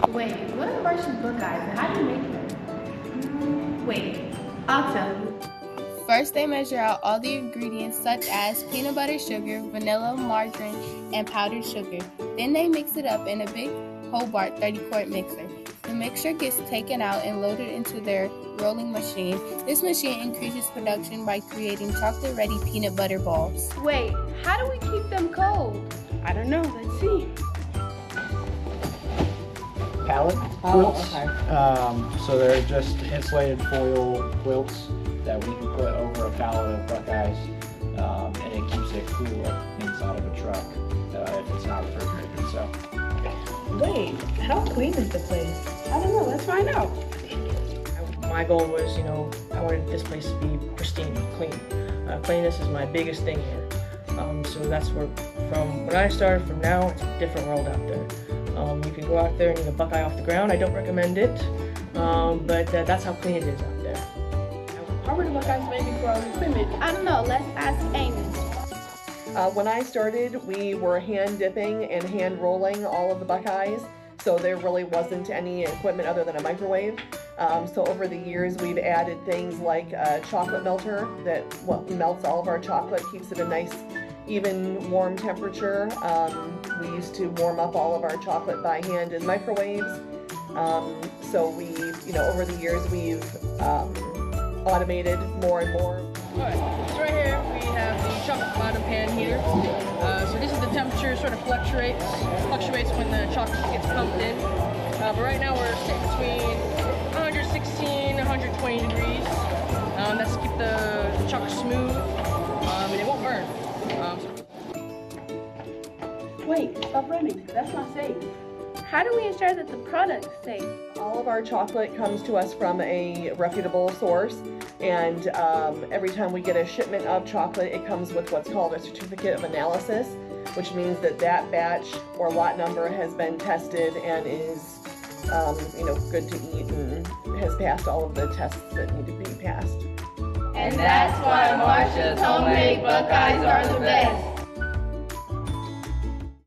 Wait, what are Hershey's Buckeyes and how do you make them? Wait, I'll tell you. First, they measure out all the ingredients such as peanut butter, sugar, vanilla, margarine, and powdered sugar. Then they mix it up in a big Hobart 30-quart mixer. The mixture gets taken out and loaded into their rolling machine. This machine increases production by creating chocolate-ready peanut butter balls. Wait, how do we keep them cold? I don't know. Let's see. Pallet quilts. So they're just insulated foil quilts that we can put over a pallet of Buckeyes, and it keeps it cooler inside of a truck if it's not refrigerated. So. Wait, how clean is the place? I don't know. Let's find out. My goal was, I wanted this place to be pristine, clean. Cleanliness is my biggest thing here. So that's where, from when I started, from now, it's a different world out there. You can go out there and eat a Buckeye off the ground. I don't recommend it, but that's how clean it is out there. How were the Buckeyes made before our equipment? I don't know, let's ask Amos. When I started, we were hand dipping and hand rolling all of the Buckeyes, so there really wasn't any equipment other than a microwave. So over the years, we've added things like a chocolate melter that melts all of our chocolate, keeps it a nice, even, warm temperature. We used to warm up all of our chocolate by hand in microwaves. So we've, over the years, we've automated more and more. Alright, so right here we have the chocolate bottom pan heater. So this is the temperature, sort of fluctuates when the chocolate gets pumped in. But right now we're sitting between 116, 120 degrees. That's to keep the chocolate smooth, and it won't burn. Wait, stop running. That's not safe. How do we ensure that the product's safe? All of our chocolate comes to us from a reputable source, and every time we get a shipment of chocolate, it comes with what's called a certificate of analysis, which means that that batch or lot number has been tested and is good to eat and has passed all of the tests that need to be passed. And that's why Marsha's homemade Buckeyes are the best.